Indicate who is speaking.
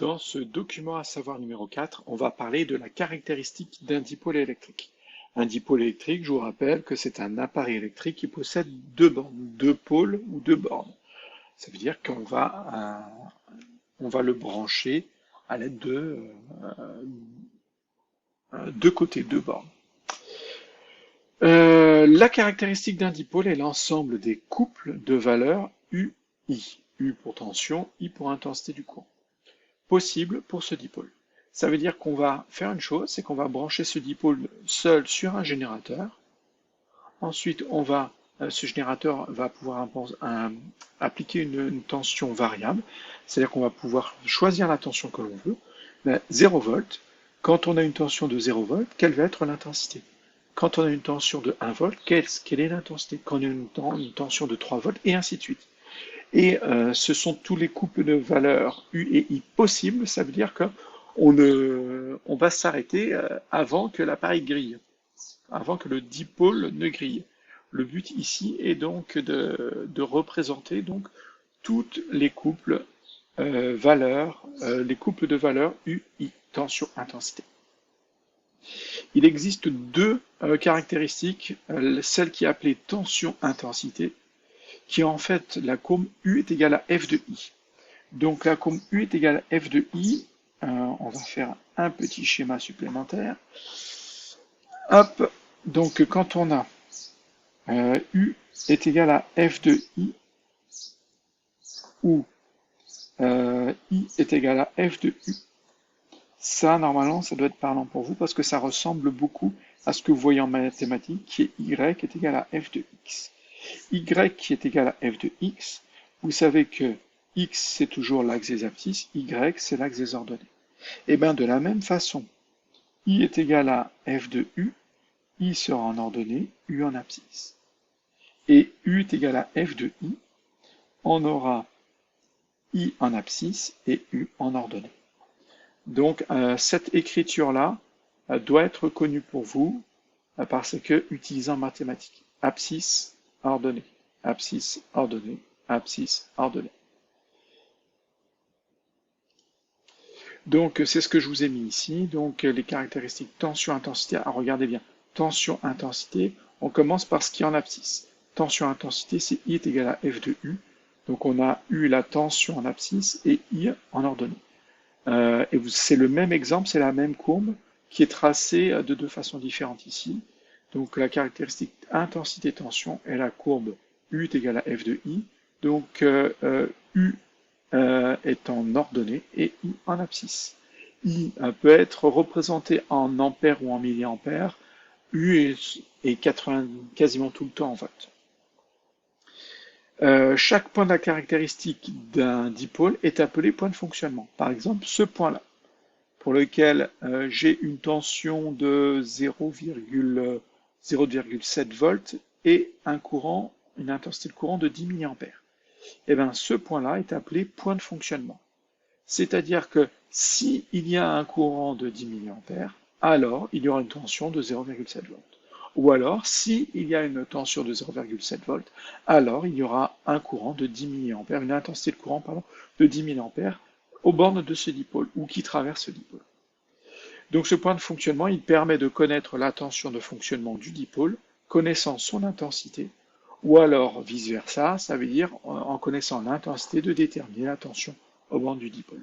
Speaker 1: Dans ce document à savoir numéro 4, on va parler de la caractéristique d'un dipôle électrique. Un dipôle électrique, je vous rappelle que c'est un appareil électrique qui possède deux bornes, deux pôles ou deux bornes. Ça veut dire qu'on va, le brancher à l'aide de deux côtés, deux bornes. La caractéristique d'un dipôle est l'ensemble des couples de valeurs UI. U pour tension, I pour intensité du courant. Possible pour ce dipôle. Ça veut dire qu'on va faire une chose, c'est qu'on va brancher ce dipôle seul sur un générateur. Ensuite, ce générateur va pouvoir appliquer une tension variable, c'est-à-dire qu'on va pouvoir choisir la tension que l'on veut. 0 volts. Quand on a une tension de 0 volts, quelle va être l'intensité? Quand on a une tension de 1 volt, quelle est l'intensité? Quand on a une tension de 3 volts, et ainsi de suite. Et ce sont tous les couples de valeurs U et I possibles, ça veut dire qu'on va s'arrêter avant que l'appareil grille, avant que le dipôle ne grille. Le but ici est donc de représenter donc toutes les couples les couples de valeurs UI, tension, intensité. Il existe deux caractéristiques, celle qui est appelée tension-intensité, qui est en fait la courbe U est égale à F de I. Donc la courbe U est égale à F de I, on va faire un petit schéma supplémentaire. Hop, donc quand on a U est égal à F de I, ou I est égal à F de U, ça normalement ça doit être parlant pour vous parce que ça ressemble beaucoup à ce que vous voyez en mathématiques qui est Y est égal à F de X. Y qui est égal à F de X, vous savez que X c'est toujours l'axe des abscisses, Y c'est l'axe des ordonnées. Et bien de la même façon, I est égal à F de U, I sera en ordonnée, U en abscisse. Et U est égal à F de I, on aura I en abscisse et U en ordonnée. Donc cette écriture-là doit être connue pour vous parce que utilisant mathématiques. Abscisse, ordonnée, abscisse, ordonnée, abscisse, ordonnée. Donc c'est ce que je vous ai mis ici. Donc les caractéristiques tension-intensité. Alors regardez bien, tension-intensité, on commence par ce qui est en abscisse. Tension-intensité, c'est I est égal à F de U. Donc on a eu la tension en abscisse et I en ordonnée. Et c'est le même exemple, c'est la même courbe qui est tracée de deux façons différentes ici. Donc la caractéristique intensité-tension est la courbe U est égal à F de I. Donc U est en ordonnée et I en abscisse. I peut être représenté en ampères ou en milliampères. U est quasiment tout le temps en volt. Chaque point de la caractéristique d'un dipôle est appelé point de fonctionnement. Par exemple, ce point-là, pour lequel j'ai une tension de 0,7 volts et une intensité de courant de 10 mA. Et bien, ce point-là est appelé point de fonctionnement. C'est-à-dire que s'il y a un courant de 10 mA, alors il y aura une tension de 0,7 volts. Ou alors, s'il y a une tension de 0,7 volts, alors il y aura un courant de 10 mA, une intensité de courant de 10 mA aux bornes de ce dipôle ou qui traverse ce dipôle. Donc ce point de fonctionnement, il permet de connaître la tension de fonctionnement du dipôle, connaissant son intensité, ou alors vice-versa, ça veut dire en connaissant l'intensité de déterminer la tension aux bornes du dipôle.